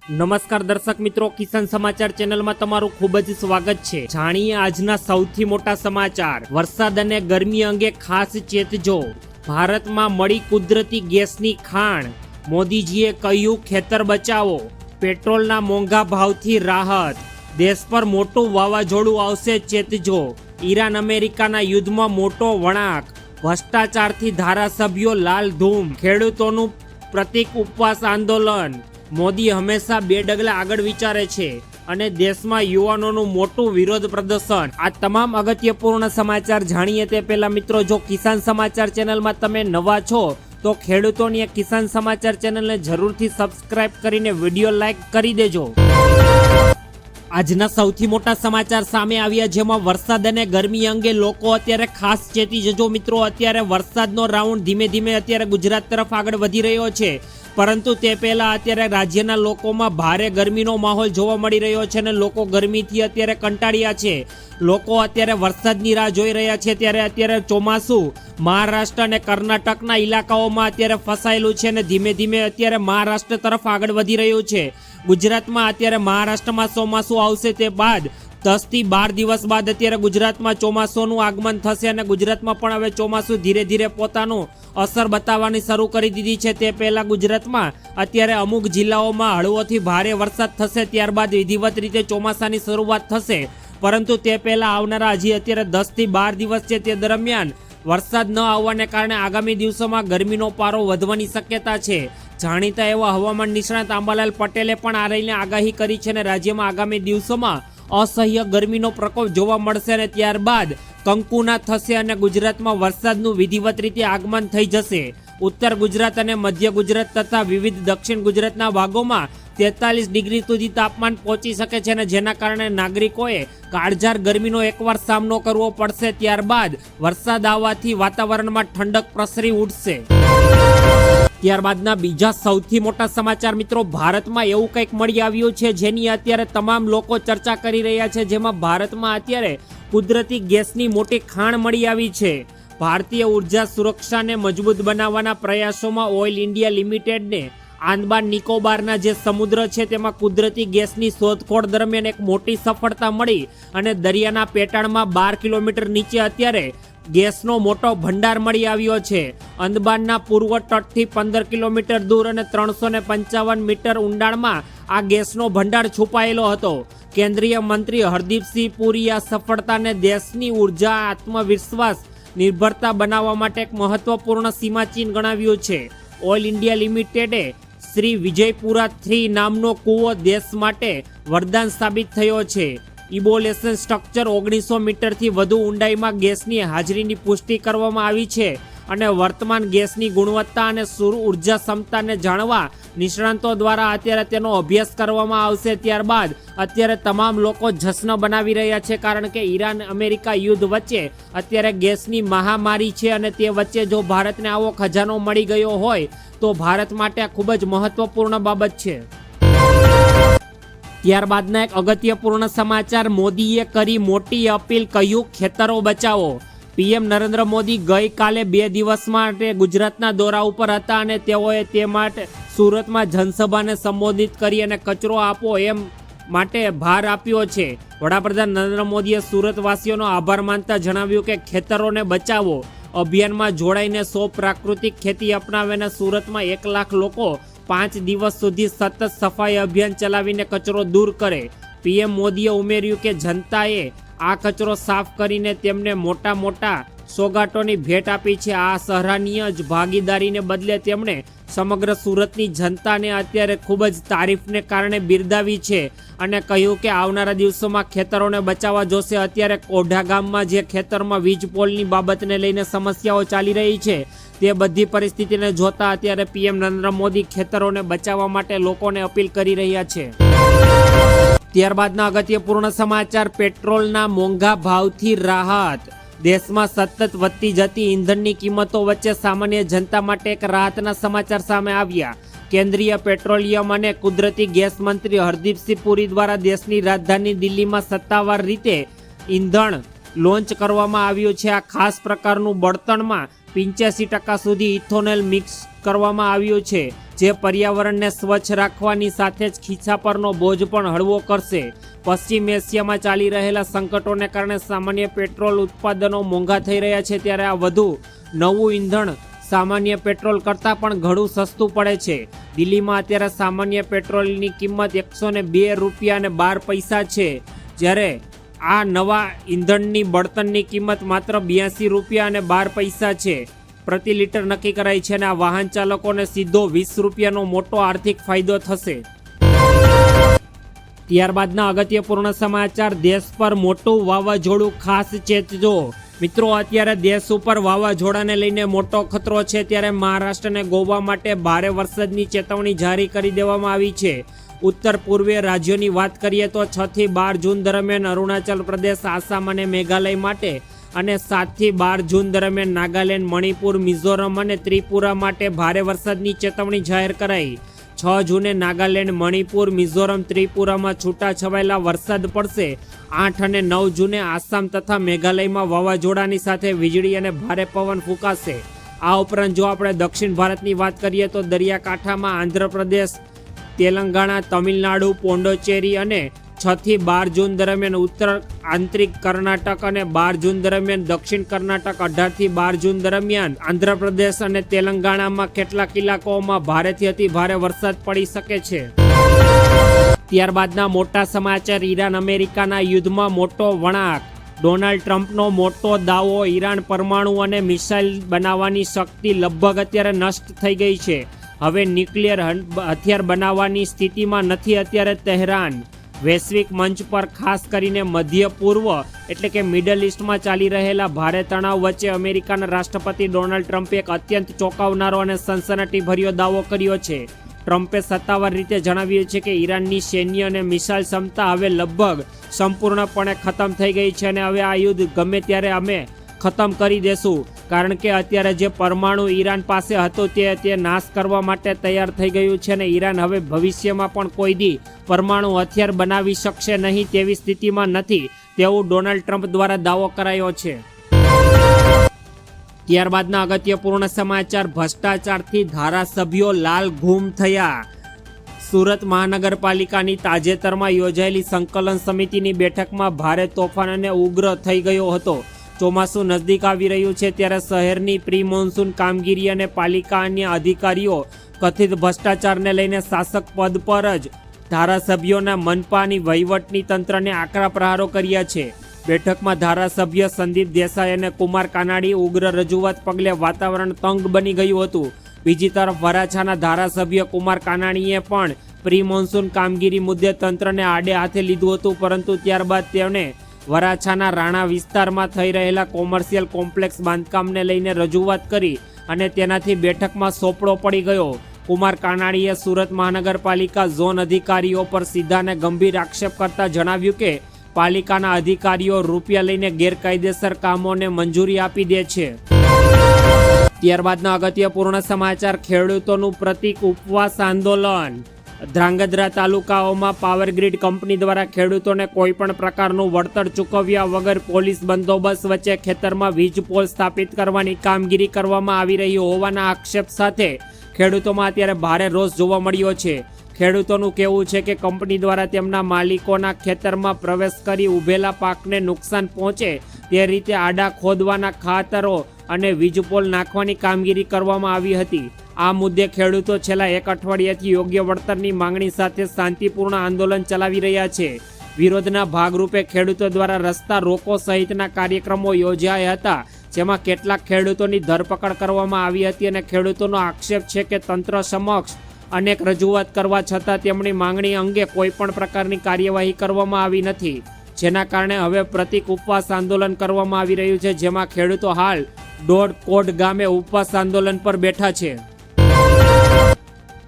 નમસ્કાર દર્શક મિત્રો, કિસાન સમાચાર ચેનલમાં તમારું ખૂબ જ સ્વાગત છે। જાણીએ આજના સૌથી મોટા સમાચાર। વરસાદ અને ગરમી અંગે ખાસ ચેતજો। ભારતમાં મળી કુદરતી ગેસની ખાણ। મોદીજીએ કહ્યું ખેતર બચાવો। પેટ્રોલના મોંઘા ભાવથી રાહત। દેશ પર મોટું વાવાઝોડું આવશે, ચેતજો। ઈરાન અમેરિકાના યુદ્ધમાં મોટો વળાંક। ભ્રષ્ટાચારથી ધારાસભ્યો લાલધૂમ। ખેડૂતોનું પ્રતિક ઉપવાસ આંદોલન। મોદી હંમેશા બે ડગલા આગળ વિચારે છે અને દેશમાં યુવાનોનું મોટું વિરોધ પ્રદર્શન। આ તમામ અગત્યપૂર્ણ સમાચાર જાણીએ તે પહેલા મિત્રો, જો કિસાન સમાચાર ચેનલમાં તમે નવા છો તો ખેડૂતોની આ કિસાન સમાચાર ચેનલને જરૂરથી સબસ્ક્રાઇબ કરીને વિડીયો લાઈક કરી દેજો। આજના સૌથી મોટા સમાચાર સામે આવ્યા, જેમાં વરસાદ અને ગરમી અંગે લોકો અત્યારે ખાસ ચેતી જજો મિત્રો। અત્યારે વરસાદનો રાઉન્ડ ધીમે ધીમે અત્યારે ગુજરાત તરફ આગળ વધી રહ્યો છે, પરંતુ તે પહેલા અત્યારે રાજ્યના લોકોમાં ભારે ગરમીનો માહોલ જોવા મળી રહ્યો છે અને લોકો ગરમીથી અત્યારે કંટાળ્યા છે। લોકો અત્યારે વરસાદની રાહ જોઈ રહ્યા છે, ત્યારે અત્યારે ચોમાસું મહારાષ્ટ્ર અને કર્ણાટકના ઇલાકાઓમાં અત્યારે ફસાયેલું છે અને ધીમે ધીમે અત્યારે મહારાષ્ટ્ર તરફ આગળ વધી રહ્યું છે। ગુજરાતમાં અત્યારે મહારાષ્ટ્રમાં ચોમાસું આવશે, તે બાદ 10 થી 12 દિવસ બાદ અત્યારે ગુજરાતમાં ચોમાસુનું આગમન થશે અને ગુજરાતમાં પણ હવે ચોમાસું ધીરે ધીરે પોતાનું અસર બતાવવાની શરૂ કરી દીધી છે। તે પહેલા ગુજરાતમાં અત્યારે અમુક જિલ્લાઓમાં હળવોથી ભારે વરસાદ થશે, ત્યારબાદ વિધિવત રીતે ચોમાસાની શરૂઆત થશે, પરંતુ તે પહેલા આવનારા હજી અત્યારે 10 થી 12 દિવસ છે, તે દરમિયાન વરસાદ ન આવવાને કારણે આગામી દિવસોમાં ગરમીનો પારો વધવાની શક્યતા છે। જાણીતા એવા હવામાન નિષ્ણાત અંબાલાલ પટેલે પણ આ લઈને આગાહી કરી છે અને રાજ્યમાં આગામી દિવસોમાં અસહ્ય ગરમીનો પ્રકોપ જોવા મળશે અને ત્યારબાદ કંકુના થશે અને ગુજરાતમાં વરસાદનું વિધિવત રીતે આગમન થઈ જશે। ઉત્તર ગુજરાત અને મધ્ય ગુજરાત તથા વિવિધ દક્ષિણ ગુજરાતના ભાગોમાં 43 ડિગ્રી સુધી તાપમાન પહોંચી શકે છે અને જેના કારણે નાગરિકોએ કાળઝાળ ગરમીનો એકવાર સામનો કરવો પડશે। ત્યારબાદ વરસાદ આવવાથી વાતાવરણમાં ઠંડક પ્રસરી ઉઠશે। ત્યારબાદના બીજા સૌથી મોટા સમાચાર મિત્રો, ભારતમાં એવું કંઈક મળી આવ્યું છે જેની અત્યારે તમામ લોકો ચર્ચા કરી રહ્યા છે, જેમાં ભારતમાં અત્યારે કુદરતી ગેસની મોટી ખાણ મળી આવી છે। ભારતીય ઉર્જા સુરક્ષાને મજબૂત બનાવવાના પ્રયાસોમાં ઓઇલ ઇન્ડિયા લિમિટેડને આંદામાન નિકોબારના જે સમુદ્ર છે તેમાં કુદરતી ગેસની શોધખોળ દરમિયાન એક મોટી સફળતા મળી અને દરિયાના પેટાળમાં 12 કિલોમીટર નીચે અત્યારે ગેસનો મોટો ભંડાર મળી આવ્યો છે। આંદામાનના પૂર્વ તટથી 15 કિલોમીટર દૂર અને 355 મીટર ઊંડાણમાં આ ગેસનો ભંડાર છુપાયેલો હતો। કેન્દ્રીય મંત્રી હરદીપસિંહ પુરી આ સફળતાને દેશની ઉર્જા આત્મવિશ્વાસ નિર્ભરતા બનાવવા માટે એક મહત્વપૂર્ણ સીમાચિહ્ન ગણાવ્યું છે। ઓઇલ ઇન્ડિયા લિમિટેડે શ્રી વિજયપુરા 3 નામનો કૂવો દેશ માટે વરદાન સાબિત થયો છે। ઇબોલેશન સ્ટ્રક્ચર 1900 મીટરથી વધુ ઊંડાઈમાં ગેસની હાજરીની પુષ્ટિ કરવામાં આવી છે અને વર્તમાન ગેસની ગુણવત્તા અને સૌર ઉર્જા ક્ષમતાને જાણવા નિષ્ણાંતો દ્વારા અત્યારે તેનો અભ્યાસ કરવામાં આવશે। ત્યારબાદ અત્યારે તમામ લોકો જશ્ન બનાવી રહ્યા છે, કારણ કે ઈરાન અમેરિકા યુદ્ધ વચ્ચે અત્યારે ગેસની મહામારી છે અને તે વચ્ચે જો ભારતને આવો ખજાનો મળી ગયો હોય તો ભારત માટે આ ખૂબ જ મહત્વપૂર્ણ બાબત છે। ત્યારબાદના એક અગત્યપૂર્ણ સમાચાર, મોદીએ કરી મોટી અપીલ, કહ્યું ખેતરો બચાવો। પીએમ નરેન્દ્ર મોદી ગઈકાલે 2 દિવસ માટે ગુજરાતના દોરા ઉપર હતા અને તેઓએ તે માટે સુરતમાં જનસભાને સંબોધિત કરી અને કચરો આપો એમ માટે ભાર આપ્યો છે। વડાપ્રધાન નરેન્દ્ર મોદીએ સુરતવાસીઓનો આભાર માનતા જણાવ્યું કે ખેતરોને બચાવો અભિયાનમાં જોડાઈને 100 પ્રાકૃતિક ખેતી અપનાવીને સુરતમાં 1 લાખ લોકો 5 દિવસ સુધી સતત સફાઈ અભિયાન ચલાવીને કચરો દૂર કરે। પીએમ મોદીએ ઉમેર્યું કે જનતાએ આ કચરો સાફ કરીને તેમને મોટા સોગાટોની ભેટ આપી છે। આ સરાહનીય જ ભાગીદારીને બદલે તેમણે સમગ્ર સુરતની જનતાને અત્યારે ખૂબ જ તારીફને કારણે બિરદાવી છે અને કહ્યું કે આવનારા દિવસોમાં ખેતરોને બચાવવા જોશે। અત્યારે કોઢા ગામમાં જે ખેતરમાં વીજ પોલની બાબતને લઈને સમસ્યાઓ ચાલી રહી છે, તે બધી પરિસ્થિતિને જોતા અત્યારે પીએમ નરેન્દ્ર મોદી ખેતરોને બચાવવા માટે લોકોને અપીલ કરી રહ્યા છે। ત્યારબાદના અગત્યપૂર્ણ સમાચાર, પેટ્રોલના મોંઘા ભાવથી રાહત। દેશમાં સતત વધતી જતી ઈંધણની કિંમતો વચ્ચે સામાન્ય જનતા માટે એક રાહતના સમાચાર સામે આવ્યા। કેન્દ્રીય પેટ્રોલિયમ અને કુદરતી ગેસ મંત્રી હરદીપસિંહ પુરી દ્વારા દેશની રાજધાની દિલ્હીમાં સત્તાવાર રીતે ઈંધણ લોન્ચ કરવામાં આવ્યું છે। આ ખાસ પ્રકારનું બળતણમાં 85% સુધી ઇથોનોલ મિક્સ કરવામાં આવ્યું છે। જે પર્યાવરણને સ્વચ્છ રાખવાની સાથે જ ખીચા પરનો બોજ પણ હળવો કરશે. પશ્ચિમ એશિયામાં ચાલી રહેલા સંકટોને કારણે સામાન્ય પેટ્રોલ ઉત્પાદનો મોંઘા થઈ રહ્યા છે, ત્યારે આ વધુ નવું ઈંધણ સામાન્ય પેટ્રોલ કરતાં પણ ઘણું સસ્તું પડે છે. દિલ્હીમાં અત્યારે સામાન્ય પેટ્રોલની કિંમત 102 રૂપિયા અને 12 પૈસા છે, જ્યારે આ નવા ઈંધણની બળતણની કિંમત માત્ર 82 રૂપિયા અને 12 પૈસા છે પ્રતિ લીટર નક્કી કરાઈ છે, અને આ વાહન ચાલકોને સીધો 20 રૂપિયાનો મોટો આર્થિક ફાયદો થશે. ત્યારબાદના અગત્યપૂર્ણ સમાચાર, દેશ પર મોટું વાવાઝોડું, ખાસ ચેતજો. મિત્રો, અત્યારે દેશ ઉપર વાવાઝોડાને લઈને મોટો ખતરો છે, ત્યારે મહારાષ્ટ્ર અને ગોવા માટે ભારે વરસાદની ચેતવણી જારી કરી દેવામાં આવી છે. ઉત્તર પૂર્વીય રાજ્યોની વાત કરીએ તો 6 થી 12 જૂન દરમિયાન અરુણાચલ પ્રદેશ, આસામ અને મેઘાલય માટે, અને 7 થી 12 જૂન દરમિયાન નાગાલેન્ડ, મણિપુર, મિઝોરમ અને ત્રિપુરા માટે ભારે વરસાદની ચેતવણી જાહેર કરાઈ. 6 જૂને નાગાલેન્ડ, મણિપુર, મિઝોરમ, ત્રિપુરામાં છૂટાછવાયેલા વરસાદ પડશે. 8 અને 9 જૂને આસામ તથા મેઘાલયમાં વાવાઝોડાની સાથે વીજળી અને ભારે પવન ફૂંકાશે. આ ઉપરાંત જો આપણે દક્ષિણ ભારતની વાત કરીએ તો દરિયાકાંઠામાં આંધ્રપ્રદેશ, તેલંગાણા, તમિલનાડુ, પોંડિચેરી અને 6 થી 12 જૂન દરમિયાન ઉત્તર આંતરિક કર્ણાટક અને 12 જૂન દરમિયાન દક્ષિણ કર્ણાટક, 18 થી 12 જૂન દરમિયાન આંધ્રપ્રદેશ અને તેલંગાણામાં કેટલાક ઇલાકાઓમાં ભારેથી અતિ ભારે વરસાદ પડી શકે છે. ત્યારબાદના મોટા સમાચાર, ઈરાન અમેરિકાના યુદ્ધમાં મોટો વળાંક. ડોનાલ્ડ ટ્રમ્પનો મોટો દાવો, ઈરાન પરમાણુ અને મિસાઇલ બનાવવાની શક્તિ લગભગ અત્યારે નષ્ટ થઈ ગઈ છે. હવે ન્યુક્લિયર હથિયાર બનાવવાની સ્થિતિમાં નથી અત્યારે તહેરાન. વૈશ્વિક મંચ પર ખાસ કરીને મધ્ય પૂર્વ એટલે કે મિડલ ઇસ્ટમાં ચાલી રહેલા ભારે તણાવ વચ્ચે અમેરિકાના રાષ્ટ્રપતિ ડોનાલ્ડ ટ્રમ્પે એક અત્યંત ચોંકાવનારો અને સનસનાટીભર્યો દાવો કર્યો છે. ટ્રમ્પે સત્તાવાર રીતે જણાવ્યું છે કે ઈરાનની સૈન્ય અને મિસાઇલ ક્ષમતા હવે લગભગ સંપૂર્ણપણે ખતમ થઈ ગઈ છે, અને હવે આ યુદ્ધ ગમે ત્યારે અમે ખતમ કરી દેશું, કારણ કે અત્યારે જે પરમાણુ ઈરાન પાસે હતો તે નાશ કરવા માટે તૈયાર થઈ ગયું છે, અને ઈરાન હવે ભવિષ્યમાં પણ કોઈ દી પરમાણુ હથિયાર બનાવી શકશે નહીં તેવી સ્થિતિમાં નથી, તેવું ડોનાલ્ડ ટ્રમ્પ દ્વારા દાવો કરાયો છે. ત્યારબાદના અગત્યપૂર્ણ સમાચાર, ભ્રષ્ટાચારથી ધારાસભ્યો લાલ ઘૂમ થયા. સુરત મહાનગરપાલિકાની તાજેતરમાં યોજાયેલી સંકલન સમિતિની બેઠકમાં ભારે તોફાન અને ઉગ્ર થઈ ગયો હતો. ચોમાસું નજદીક આવી રહ્યું છે, ત્યારે શહેરની પ્રી મોન્સૂન કામગીરી અને પાલિકા અન્ય અધિકારીઓ કથિત ભ્રષ્ટાચારને લઈને શાસક પદ પર જ ધારાસભ્યોના મનપાની વહીવટની તંત્રને આકરા પ્રહારો કર્યા છે. બેઠકમાં ધારાસભ્ય સંદીપ દેસાઈ અને કુમાર કાનાડી ઉગ્ર રજૂઆત પગલે વાતાવરણ તંગ બની ગયું હતું. બીજી તરફ વરાછાના ધારાસભ્ય કુમાર કાનાણીએ પણ પ્રી મોન્સૂન કામગીરી મુદ્દે તંત્રને આડે હાથે લીધું હતું, પરંતુ ત્યારબાદ તેમણે વરાછાના રાણા વિસ્તારમાં થઈ રહેલા કોમર્શિયલ કોમ્પ્લેક્સ બાંધકામને લઈને રજૂઆત કરી અને તેનાથી બેઠકમાં સોપડો પડી ગયો. કુમાર કાનાણીએ સુરત મહાનગરપાલિકા ઝોન અધિકારીઓ પર સીધા અને ગંભીર આક્ષેપ કરતા જણાવ્યું કે પાલિકાના અધિકારીઓ રૂપિયા લઈને ગેરકાયદેસર કામોને મંજૂરી આપી દે છે. ત્યારબાદના અગત્યપૂર્ણ સમાચાર, ખેડૂતોનું પ્રતિક ઉપવાસ આંદોલન. ધ્રાંગધ્રા તાલુકાઓમાં પાવર ગ્રીડ કંપની દ્વારા ખેડૂતોને કોઈપણ પ્રકારનું વળતર ચૂકવ્યા વગર પોલીસ બંદોબસ્ત વચ્ચે ખેતરમાં વીજ પોલ સ્થાપિત કરવાની કામગીરી કરવામાં આવી રહી હોવાના આક્ષેપ સાથે ખેડૂતોમાં અત્યારે ભારે રોષ જોવા મળ્યો છે. ખેડૂતોનું કહેવું છે કે કંપની દ્વારા તેમના માલિકોના ખેતરમાં પ્રવેશ કરી ઊભેલા પાકને નુકસાન પહોંચે તે રીતે આડા ખોદવાના ખાતરો અને વીજપોલ નાખવાની કામગીરી કરવામાં આવી હતી. આ મુદ્દે ખેડૂતો છેલ્લા 1 અઠવાડિયાથી યોગ્ય વળતરની માંગણી સાથે શાંતિપૂર્ણ આંદોલન ચલાવી રહ્યા છે. વિરોધના ભાગરૂપે ખેડૂતો દ્વારા રસ્તા રોકો સહિતના કાર્યક્રમો યોજાયા હતા, જેમાં કેટલાક ખેડૂતોની ધરપકડ કરવામાં આવી હતી, અને ખેડૂતોનો આક્ષેપ છે કે તંત્ર સમક્ષ અનેક રજૂઆત કરવા છતાં તેમની માંગણી અંગે કોઈ પણ પ્રકારની કાર્યવાહી કરવામાં આવી નથી, જેના કારણે હવે પ્રતિક ઉપવાસ આંદોલન કરવામાં આવી રહ્યું છે, જેમાં ખેડૂતો હાલ દોડકોટ ગામે ઉપવાસ આંદોલન પર બેઠા છે.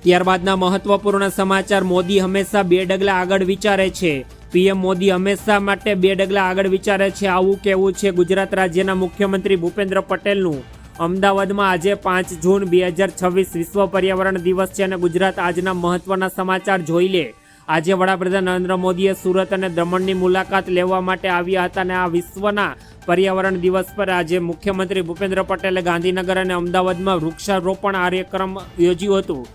ત્યારબાદના મહત્વપૂર્ણ સમાચાર, મોદી હંમેશા 2 ડગલા આગળ વિચારે છે. પીએમ મોદી હંમેશા માટે 2 ડગલા આગળ વિચારે છે, આવું કહેવું છે ગુજરાત રાજ્યના મુખ્યમંત્રી ભૂપેન્દ્ર પટેલનું. અમદાવાદમાં આજે 5 જૂન 2026 વિશ્વ પર્યાવરણ દિવસ છે, અને ગુજરાત આજના મહત્વના સમાચાર જોઈ લે. આજે વડાપ્રધાન નરેન્દ્ર મોદીએ સુરત અને દમણની મુલાકાત લેવા માટે આવ્યા હતા, અને આ વિશ્વના પર્યાવરણ દિવસ પર આજે મુખ્યમંત્રી ભૂપેન્દ્ર પટેલે ગાંધીનગર અને અમદાવાદમાં વૃક્ષારોપણ કાર્યક્રમ યોજ્યું હતું.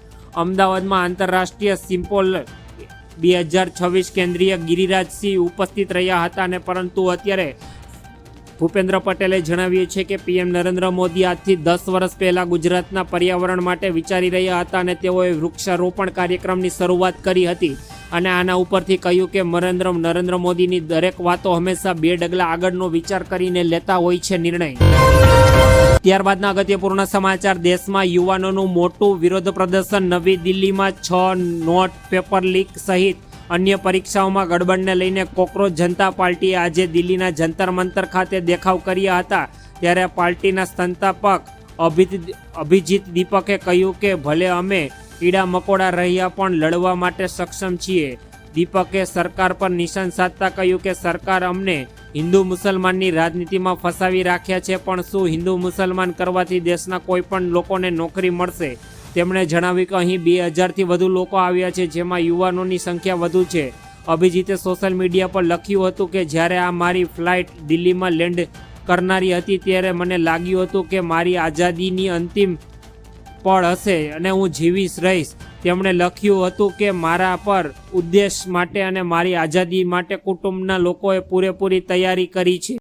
અમદાવાદમાં આંતરરાષ્ટ્રીય સિમ્પોલ 2026 કેન્દ્રીય ગિરિરાજસિંહ ઉપસ્થિત રહ્યા હતા અને પરંતુ અત્યારે ભૂપેન્દ્ર પટેલે જણાવ્યું છે કે પીએમ નરેન્દ્ર મોદી આજથી 10 વર્ષ પહેલા ગુજરાતના પર્યાવરણ માટે વિચારી રહ્યા હતા અને તેઓએ વૃક્ષારોપણ કાર્યક્રમની શરૂઆત કરી હતી અને આના ઉપરથી કહ્યું કે નરેન્દ્ર મોદીની દરેક વાતો હંમેશા 2 ડગલા આગળનો વિચાર કરીને લેતા હોય છે નિર્ણય. ત્યારબાદના અગત્યપૂર્ણ સમાચાર. દેશમાં યુવાનોનું મોટું વિરોધ પ્રદર્શન. નવી દિલ્હીમાં 6 નોટ પેપર લીક સહિત અન્ય પરીક્ષાઓમાં ગડબડને લઈને કોકરોચ જનતા પાર્ટીએ આજે દિલ્હીના જંતર મંતર ખાતે દેખાવ કર્યા હતા. ત્યારે પાર્ટીના સંસ્થાપક અભિજીત દીપકે કહ્યું કે ભલે અમે કીડા મકોડા રહ્યા પણ લડવા માટે સક્ષમ છીએ. દીપકે સરકાર પર નિશાન સાધતા કહ્યું કે સરકાર અમને હિન્દુ મુસલમાનની રાજનીતિમાં ફસાવી રાખ્યા છે, પણ શું હિન્દુ મુસલમાન કરવાથી દેશના કોઈ પણ લોકોને નોકરી મળશે? તેમણે જણાવ્યું કે અહીં 2000થી વધુ લોકો આવ્યા છે, જેમાં યુવાનોની સંખ્યા વધુ છે. અભિજીતે સોશિયલ મીડિયા પર લખ્યું હતું કે જ્યારે આ મારી ફ્લાઇટ દિલ્હીમાં લેન્ડ કરનારી હતી ત્યારે મને લાગ્યું હતું કે મારી આઝાદીની અંતિમ પળ હશે અને હું જીવીશ રહીશ. તેમણે લખ્યું હતું કે મારા પર ઉદ્દેશ માટે અને મારી આઝાદી માટે કુટુંબના લોકોએ પૂરેપૂરી તૈયારી કરી છે.